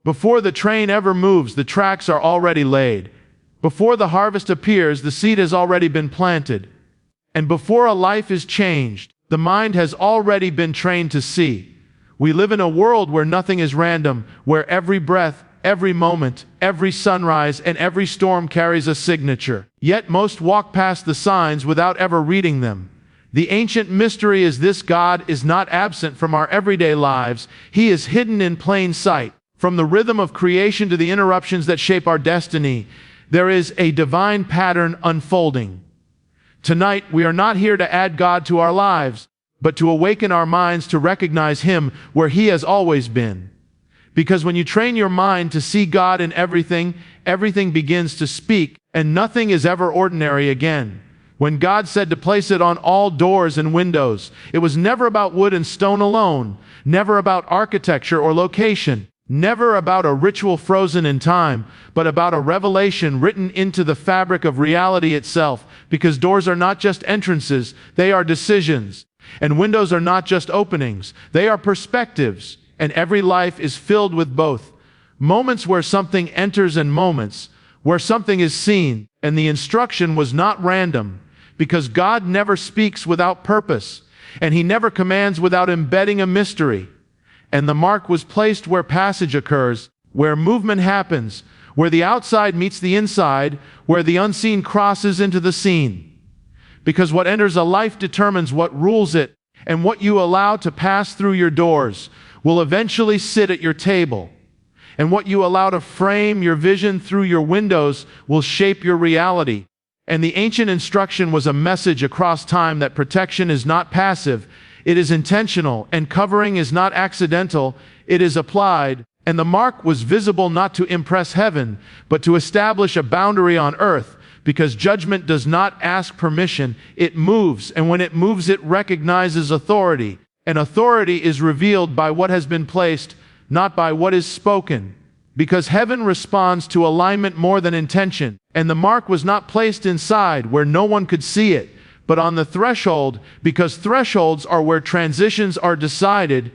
Before the train ever moves, the tracks are already laid. Before the harvest appears, the seed has already been planted. And before a life is changed, the mind has already been trained to see. We live in a world where nothing is random, where every breath, every moment, every sunrise, and every storm carries a signature. Yet most walk past the signs without ever reading them. The ancient mystery is this: God is not absent from our everyday lives. He is hidden in plain sight. From the rhythm of creation to the interruptions that shape our destiny, there is a divine pattern unfolding. Tonight, we are not here to add God to our lives, but to awaken our minds to recognize Him where He has always been. Because when you train your mind to see God in everything, everything begins to speak, and nothing is ever ordinary again. When God said to place it on all doors and windows, it was never about wood and stone alone, never about architecture or location, never about a ritual frozen in time, but about a revelation written into the fabric of reality itself. Because doors are not just entrances, they are decisions. And windows are not just openings, they are perspectives. And every life is filled with both. Moments where something enters and moments where something is seen. And the instruction was not random, because God never speaks without purpose, and He never commands without embedding a mystery. And the mark was placed where passage occurs, where movement happens, where the outside meets the inside, where the unseen crosses into the seen. Because what enters a life determines what rules it, and what you allow to pass through your doors will eventually sit at your table. And what you allow to frame your vision through your windows will shape your reality. And the ancient instruction was a message across time that protection is not passive, it is intentional, and covering is not accidental, it is applied. And the mark was visible not to impress heaven, but to establish a boundary on earth, because judgment does not ask permission, it moves, and when it moves it recognizes authority. And authority is revealed by what has been placed, not by what is spoken. Because heaven responds to alignment more than intention. And the mark was not placed inside where no one could see it, but on the threshold, because thresholds are where transitions are decided,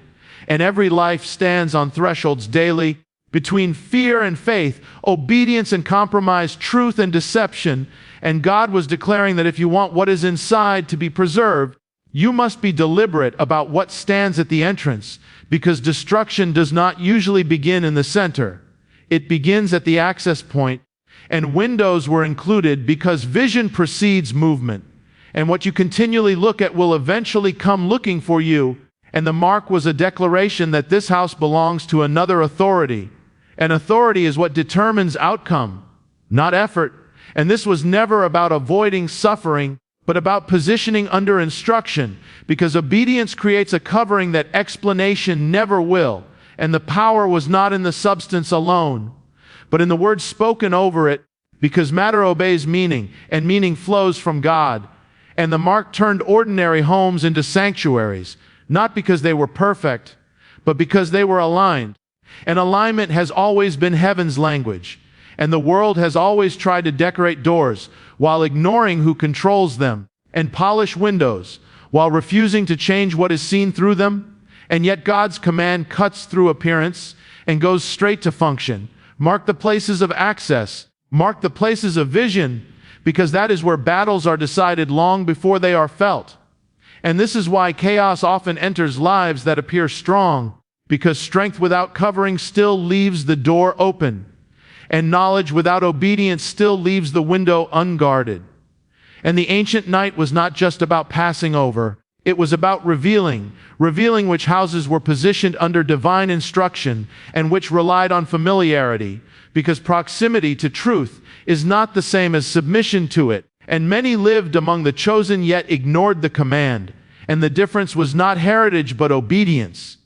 and every life stands on thresholds daily, between fear and faith, obedience and compromise, truth and deception. And God was declaring that if you want what is inside to be preserved, you must be deliberate about what stands at the entrance, because destruction does not usually begin in the center. It begins at the access point, and windows were included because vision precedes movement, and what you continually look at will eventually come looking for you. And the mark was a declaration that this house belongs to another authority, and authority is what determines outcome, not effort. And this was never about avoiding suffering, but about positioning under instruction, because obedience creates a covering that explanation never will. And the power was not in the substance alone, but in the words spoken over it, because matter obeys meaning, and meaning flows from God. And the mark turned ordinary homes into sanctuaries, not because they were perfect, but because they were aligned. And alignment has always been heaven's language, and the world has always tried to decorate doors while ignoring who controls them, and polish windows while refusing to change what is seen through them. And yet God's command cuts through appearance and goes straight to function. Mark the places of access. Mark the places of vision, because that is where battles are decided long before they are felt. And this is why chaos often enters lives that appear strong, because strength without covering still leaves the door open, and knowledge without obedience still leaves the window unguarded. And the ancient night was not just about passing over. It was about revealing which houses were positioned under divine instruction and which relied on familiarity, because proximity to truth is not the same as submission to it. And many lived among the chosen yet ignored the command, and the difference was not heritage but obedience.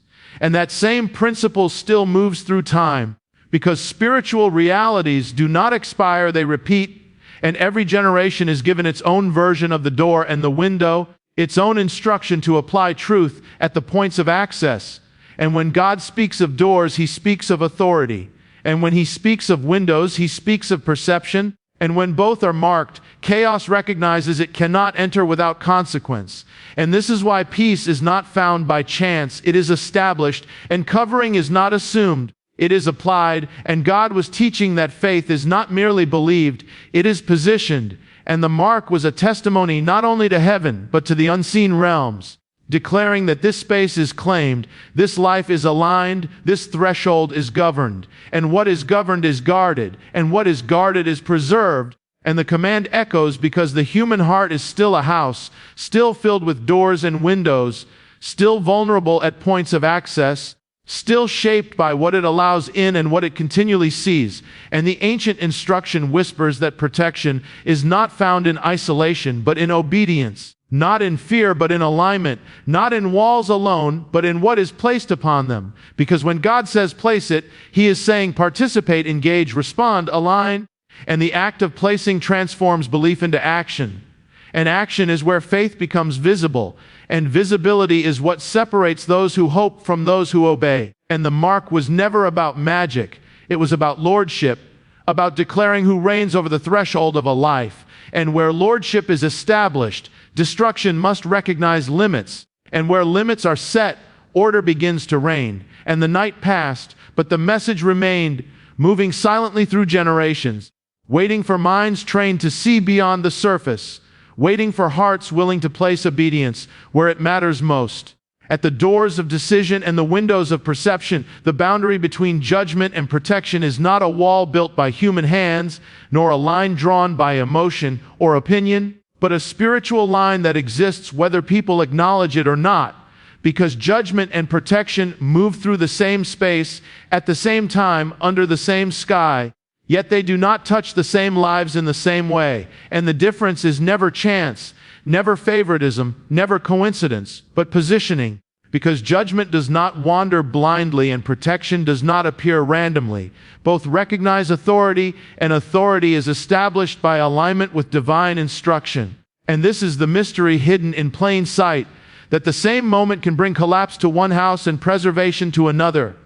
And that same principle still moves through time, because spiritual realities do not expire, they repeat, and every generation is given its own version of the door and the window, its own instruction to apply truth at the points of access. And when God speaks of doors, He speaks of authority. And when He speaks of windows, He speaks of perception. And when both are marked, chaos recognizes it cannot enter without consequence. And this is why peace is not found by chance, it is established, and covering is not assumed, it is applied, and God was teaching that faith is not merely believed, it is positioned, and the mark was a testimony not only to heaven, but to the unseen realms, declaring that this space is claimed, this life is aligned, this threshold is governed, and what is governed is guarded, and what is guarded is preserved. And the command echoes because the human heart is still a house, still filled with doors and windows, still vulnerable at points of access, still shaped by what it allows in and what it continually sees. And the ancient instruction whispers that protection is not found in isolation, but in obedience, not in fear, but in alignment, not in walls alone, but in what is placed upon them. Because when God says place it, He is saying participate, engage, respond, align. And the act of placing transforms belief into action. And action is where faith becomes visible, and visibility is what separates those who hope from those who obey. And the mark was never about magic. It was about lordship, about declaring who reigns over the threshold of a life. And where lordship is established, destruction must recognize limits. And where limits are set, order begins to reign. And the night passed, but the message remained, moving silently through generations, waiting for minds trained to see beyond the surface, waiting for hearts willing to place obedience where it matters most. At the doors of decision and the windows of perception, the boundary between judgment and protection is not a wall built by human hands, nor a line drawn by emotion or opinion, but a spiritual line that exists whether people acknowledge it or not, because judgment and protection move through the same space, at the same time, under the same sky. Yet they do not touch the same lives in the same way, and the difference is never chance, never favoritism, never coincidence, but positioning, because judgment does not wander blindly and protection does not appear randomly. Both recognize authority, and authority is established by alignment with divine instruction. And this is the mystery hidden in plain sight, that the same moment can bring collapse to one house and preservation to another.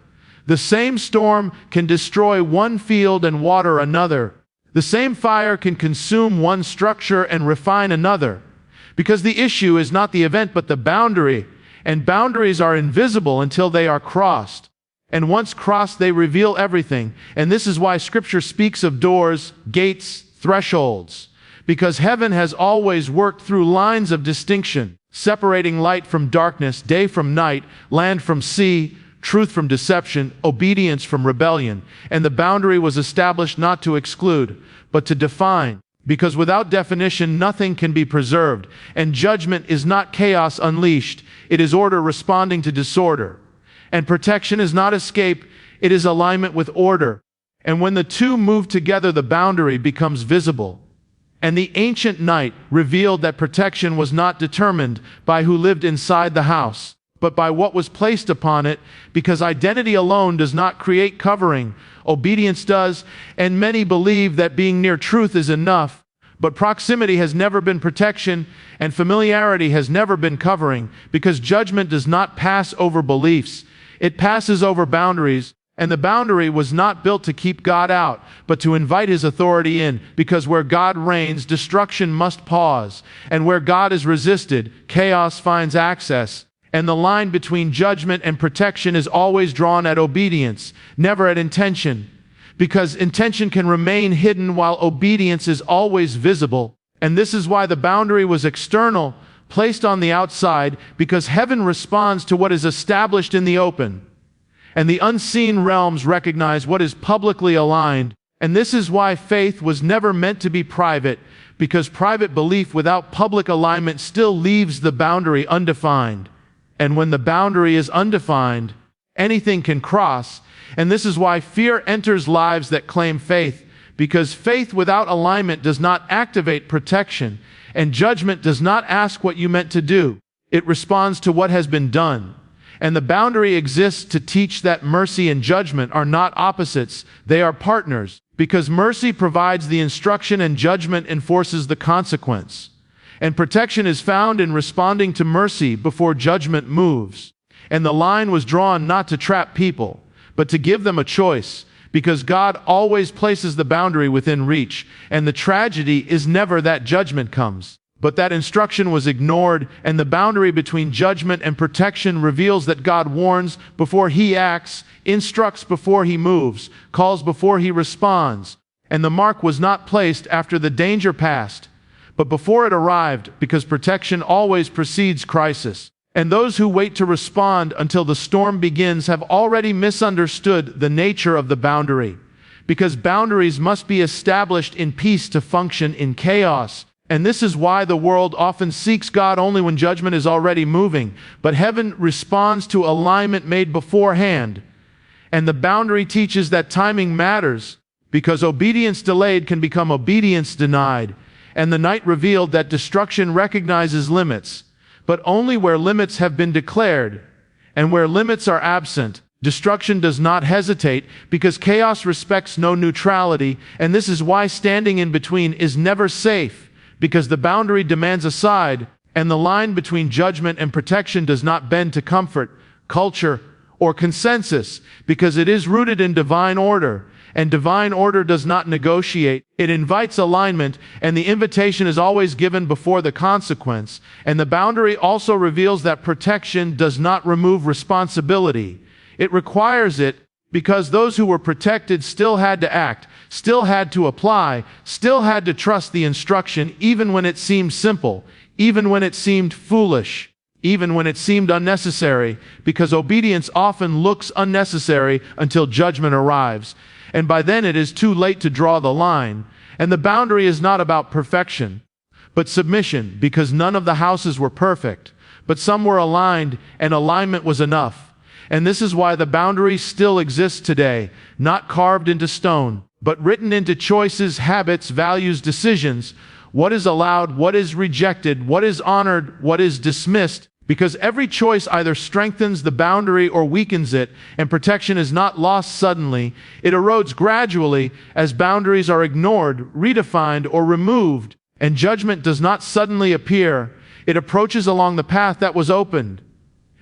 The same storm can destroy one field and water another. The same fire can consume one structure and refine another. Because the issue is not the event but the boundary, and boundaries are invisible until they are crossed. And once crossed, they reveal everything. And this is why Scripture speaks of doors, gates, thresholds. Because heaven has always worked through lines of distinction, separating light from darkness, day from night, land from sea, truth from deception, obedience from rebellion. And the boundary was established not to exclude, but to define. Because without definition, nothing can be preserved. And judgment is not chaos unleashed. It is order responding to disorder. And protection is not escape. It is alignment with order. And when the two move together, the boundary becomes visible. And the ancient night revealed that protection was not determined by who lived inside the house, but by what was placed upon it, because identity alone does not create covering, obedience does, and many believe that being near truth is enough, but proximity has never been protection, and familiarity has never been covering, because judgment does not pass over beliefs, it passes over boundaries, and the boundary was not built to keep God out, but to invite His authority in, because where God reigns, destruction must pause, and where God is resisted, chaos finds access. And the line between judgment and protection is always drawn at obedience, never at intention. Because intention can remain hidden while obedience is always visible. And this is why the boundary was external, placed on the outside, because heaven responds to what is established in the open. And the unseen realms recognize what is publicly aligned. And this is why faith was never meant to be private, because private belief without public alignment still leaves the boundary undefined. And when the boundary is undefined, anything can cross. And this is why fear enters lives that claim faith, because faith without alignment does not activate protection, and judgment does not ask what you meant to do. It responds to what has been done. And the boundary exists to teach that mercy and judgment are not opposites, they are partners, because mercy provides the instruction and judgment enforces the consequence. And protection is found in responding to mercy before judgment moves. And the line was drawn not to trap people, but to give them a choice, because God always places the boundary within reach, and the tragedy is never that judgment comes, But that instruction was ignored, and the boundary between judgment and protection reveals that God warns before he acts, instructs before he moves, calls before he responds. And the mark was not placed after the danger passed, but before it arrived, because protection always precedes crisis. And those who wait to respond until the storm begins have already misunderstood the nature of the boundary, because boundaries must be established in peace to function in chaos. And this is why the world often seeks God only when judgment is already moving, but heaven responds to alignment made beforehand. And the boundary teaches that timing matters, because obedience delayed can become obedience denied. And the night revealed that destruction recognizes limits, but only where limits have been declared. And where limits are absent, destruction does not hesitate, because chaos respects no neutrality. And this is why standing in between is never safe, because the boundary demands a side, and the line between judgment and protection does not bend to comfort, culture, or consensus, because it is rooted in divine order, and divine order does not negotiate. It invites alignment, and the invitation is always given before the consequence. And the boundary also reveals that protection does not remove responsibility. It requires it, because those who were protected still had to act, still had to apply, still had to trust the instruction, even when it seemed simple, even when it seemed foolish, even when it seemed unnecessary, because obedience often looks unnecessary until judgment arrives. And by then it is too late to draw the line. And the boundary is not about perfection, but submission, because none of the houses were perfect, but some were aligned, and alignment was enough. And this is why the boundary still exists today, not carved into stone, but written into choices, habits, values, decisions. What is allowed, what is rejected, what is honored, what is dismissed, because every choice either strengthens the boundary or weakens it, and protection is not lost suddenly. It erodes gradually as boundaries are ignored, redefined, or removed, and judgment does not suddenly appear. It approaches along the path that was opened.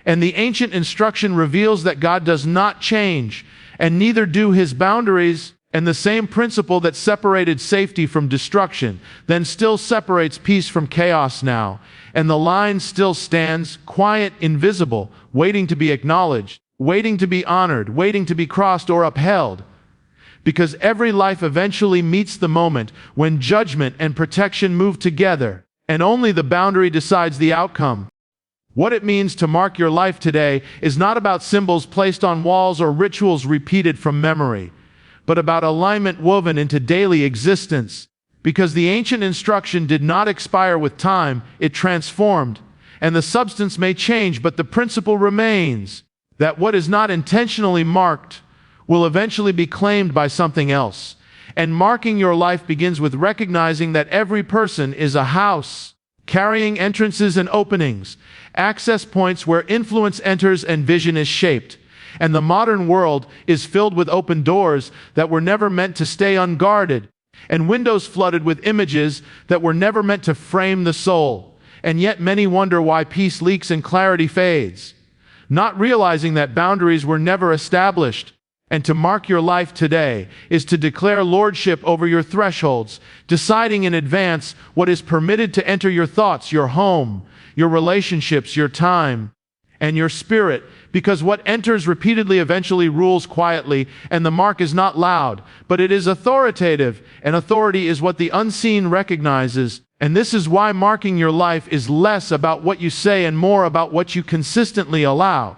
And the ancient instruction reveals that God does not change, and neither do his boundaries. And the same principle that separated safety from destruction then still separates peace from chaos now. And the line still stands, quiet, invisible, waiting to be acknowledged, waiting to be honored, waiting to be crossed or upheld. Because every life eventually meets the moment when judgment and protection move together, and only the boundary decides the outcome. What it means to mark your life today is not about symbols placed on walls or rituals repeated from memory, but about alignment woven into daily existence. Because the ancient instruction did not expire with time, it transformed. And the substance may change, but the principle remains, that what is not intentionally marked will eventually be claimed by something else. And marking your life begins with recognizing that every person is a house, carrying entrances and openings, access points where influence enters and vision is shaped. And the modern world is filled with open doors that were never meant to stay unguarded, and windows flooded with images that were never meant to frame the soul. And yet many wonder why peace leaks and clarity fades, not realizing that boundaries were never established. And to mark your life today is to declare lordship over your thresholds, deciding in advance what is permitted to enter your thoughts, your home, your relationships, your time, and your spirit, because what enters repeatedly eventually rules quietly. And the mark is not loud, but it is authoritative, and authority is what the unseen recognizes. And this is why marking your life is less about what you say and more about what you consistently allow,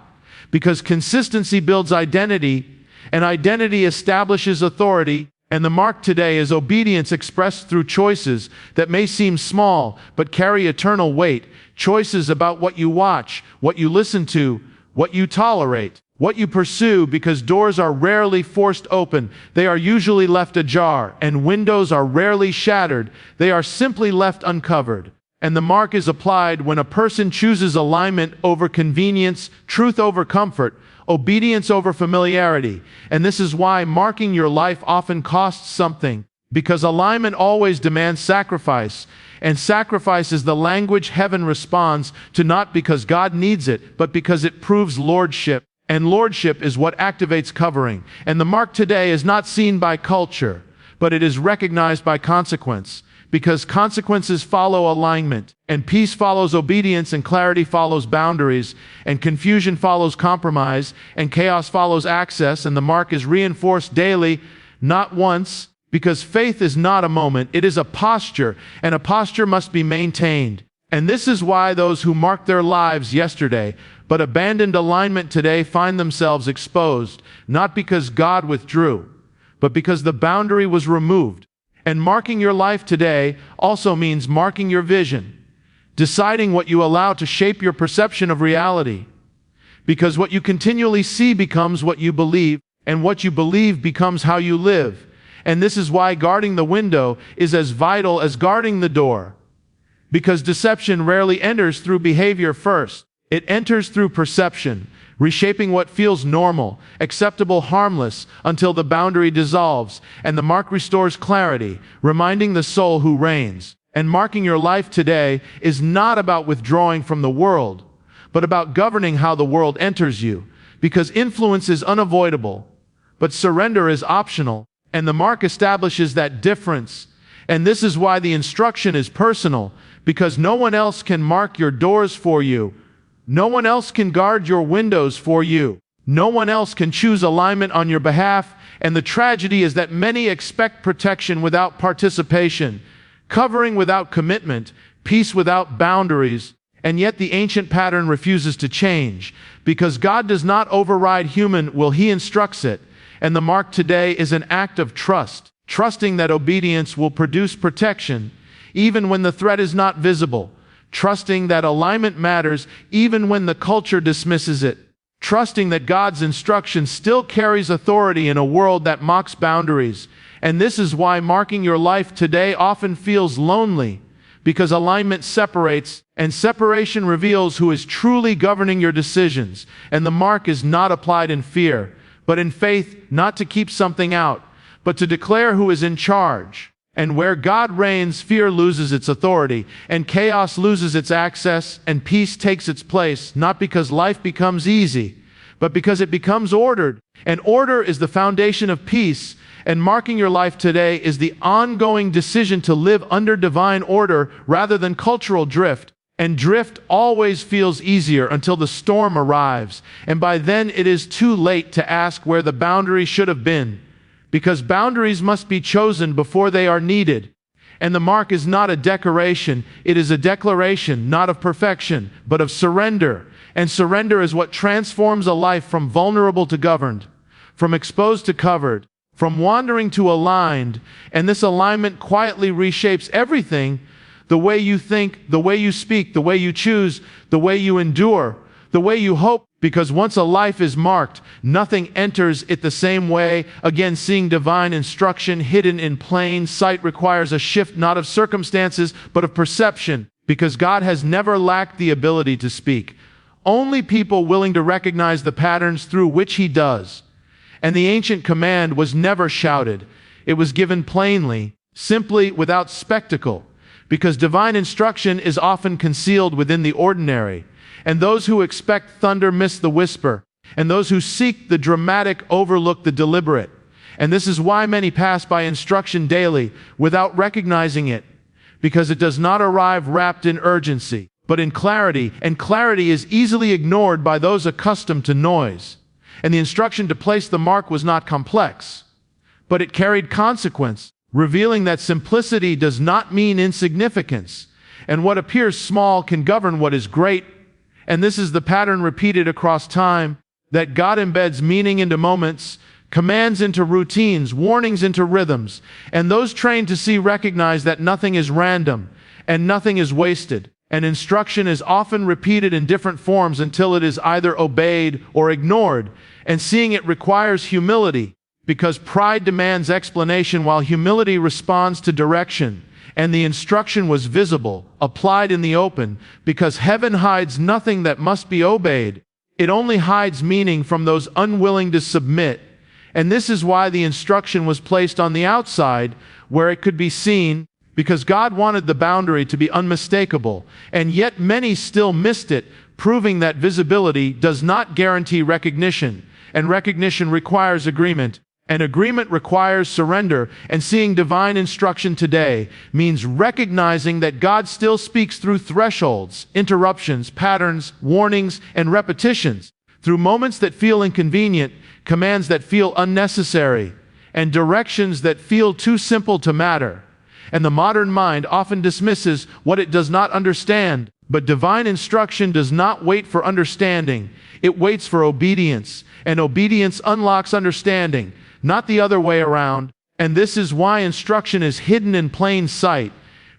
because consistency builds identity, and identity establishes authority. And the mark today is obedience expressed through choices that may seem small but carry eternal weight. Choices about what you watch, what you listen to, what you tolerate, what you pursue, because doors are rarely forced open. They are usually left ajar, and windows are rarely shattered. They are simply left uncovered. And the mark is applied when a person chooses alignment over convenience, truth over comfort, obedience over familiarity. And this is why marking your life often costs something, because alignment always demands sacrifice. And sacrifice is the language heaven responds to, not because God needs it, but because it proves lordship. And lordship is what activates covering. And the mark today is not seen by culture, but it is recognized by consequence. because consequences follow alignment, and peace follows obedience, and clarity follows boundaries, and confusion follows compromise, and chaos follows access, and the mark is reinforced daily, not once, because faith is not a moment, it is a posture, and a posture must be maintained. And this is why those who marked their lives yesterday, but abandoned alignment today find themselves exposed, not because God withdrew, but because the boundary was removed. And marking your life today also means marking your vision, deciding what you allow to shape your perception of reality. Because what you continually see becomes what you believe, and what you believe becomes how you live. And this is why guarding the window is as vital as guarding the door. Because deception rarely enters through behavior first. It enters through perception, reshaping what feels normal, acceptable, harmless, until the boundary dissolves, and the mark restores clarity, reminding the soul who reigns. And marking your life today is not about withdrawing from the world, but about governing how the world enters you, because influence is unavoidable, but surrender is optional, and the mark establishes that difference. And this is why the instruction is personal, because no one else can mark your doors for you. No one else can guard your windows for you. No one else can choose alignment on your behalf, and the tragedy is that many expect protection without participation, covering without commitment, peace without boundaries, and yet the ancient pattern refuses to change, because God does not override human will, He instructs it, and the mark today is an act of trust, trusting that obedience will produce protection, even when the threat is not visible, trusting that alignment matters even when the culture dismisses it, trusting that God's instruction still carries authority in a world that mocks boundaries. And this is why marking your life today often feels lonely, because alignment separates, and separation reveals who is truly governing your decisions. And the mark is not applied in fear, but in faith, not to keep something out, but to declare who is in charge. And where God reigns, fear loses its authority, and chaos loses its access, and peace takes its place, not because life becomes easy, but because it becomes ordered. And order is the foundation of peace, and marking your life today is the ongoing decision to live under divine order rather than cultural drift. And drift always feels easier until the storm arrives, and by then it is too late to ask where the boundary should have been. Because boundaries must be chosen before they are needed. And the mark is not a decoration, it is a declaration, not of perfection, but of surrender. And surrender is what transforms a life from vulnerable to governed, from exposed to covered, from wandering to aligned. And this alignment quietly reshapes everything: the way you think, the way you speak, the way you choose, the way you endure, the way you hope. Because once a life is marked, nothing enters it the same way. Again, seeing divine instruction hidden in plain sight requires a shift not of circumstances, but of perception. Because God has never lacked the ability to speak. Only people willing to recognize the patterns through which He does. And the ancient command was never shouted. It was given plainly, simply, without spectacle. Because divine instruction is often concealed within the ordinary. And those who expect thunder miss the whisper, and those who seek the dramatic overlook the deliberate. And this is why many pass by instruction daily without recognizing it, because it does not arrive wrapped in urgency, but in clarity, and clarity is easily ignored by those accustomed to noise. And the instruction to place the mark was not complex, but it carried consequence, revealing that simplicity does not mean insignificance, and what appears small can govern what is great. And this is the pattern repeated across time, that God embeds meaning into moments, commands into routines, warnings into rhythms, and those trained to see recognize that nothing is random and nothing is wasted. And instruction is often repeated in different forms until it is either obeyed or ignored, and seeing it requires humility, because pride demands explanation while humility responds to direction. And the instruction was visible, applied in the open, because heaven hides nothing that must be obeyed. It only hides meaning from those unwilling to submit. And this is why the instruction was placed on the outside, where it could be seen, because God wanted the boundary to be unmistakable. And yet many still missed it, proving that visibility does not guarantee recognition, and recognition requires agreement. And agreement requires surrender, and seeing divine instruction today means recognizing that God still speaks through thresholds, interruptions, patterns, warnings, and repetitions, through moments that feel inconvenient, commands that feel unnecessary, and directions that feel too simple to matter. And the modern mind often dismisses what it does not understand, but divine instruction does not wait for understanding. It waits for obedience, and obedience unlocks understanding, not the other way around. And this is why instruction is hidden in plain sight,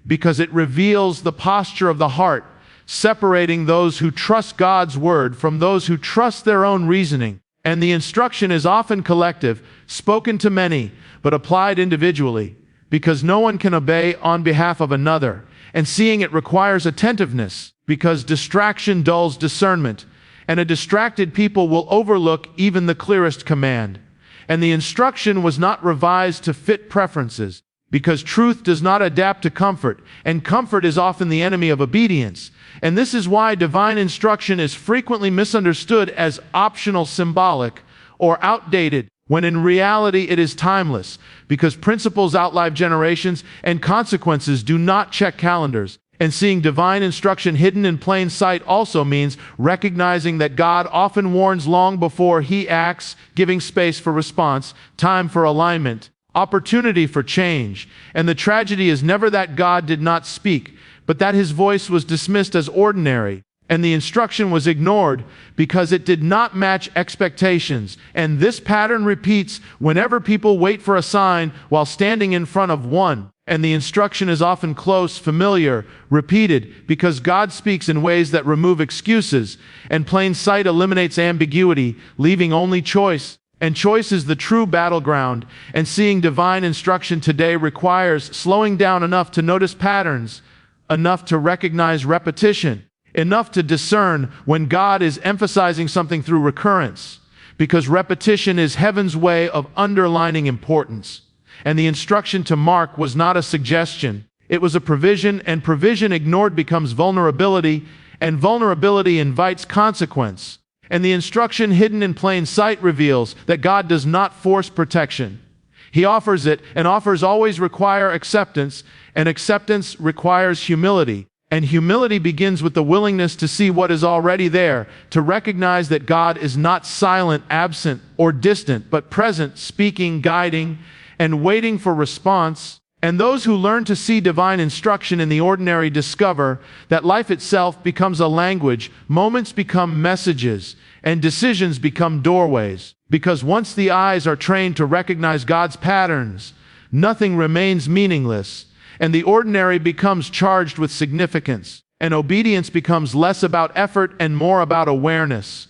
because it reveals the posture of the heart, separating those who trust God's word from those who trust their own reasoning. And the instruction is often collective, spoken to many, but applied individually, because no one can obey on behalf of another. And seeing it requires attentiveness, because distraction dulls discernment, and a distracted people will overlook even the clearest command. And the instruction was not revised to fit preferences, because truth does not adapt to comfort, and comfort is often the enemy of obedience. And this is why divine instruction is frequently misunderstood as optional, symbolic, or outdated, when in reality it is timeless, because principles outlive generations and consequences do not check calendars. And seeing divine instruction hidden in plain sight also means recognizing that God often warns long before he acts, giving space for response, time for alignment, opportunity for change. And the tragedy is never that God did not speak, but that his voice was dismissed as ordinary, and the instruction was ignored because it did not match expectations. And this pattern repeats whenever people wait for a sign while standing in front of one. And the instruction is often close, familiar, repeated, because God speaks in ways that remove excuses, and plain sight eliminates ambiguity, leaving only choice. And choice is the true battleground. And seeing divine instruction today requires slowing down enough to notice patterns, enough to recognize repetition, enough to discern when God is emphasizing something through recurrence, because repetition is heaven's way of underlining importance. And the instruction to mark was not a suggestion, it was a provision, and provision ignored becomes vulnerability, and vulnerability invites consequence. And the instruction hidden in plain sight reveals that God does not force protection. He offers it, and offers always require acceptance, and acceptance requires humility. And humility begins with the willingness to see what is already there, to recognize that God is not silent, absent, or distant, but present, speaking, guiding, and waiting for response. And those who learn to see divine instruction in the ordinary discover that life itself becomes a language, moments become messages, and decisions become doorways. Because once the eyes are trained to recognize God's patterns, nothing remains meaningless, and the ordinary becomes charged with significance, and obedience becomes less about effort and more about awareness.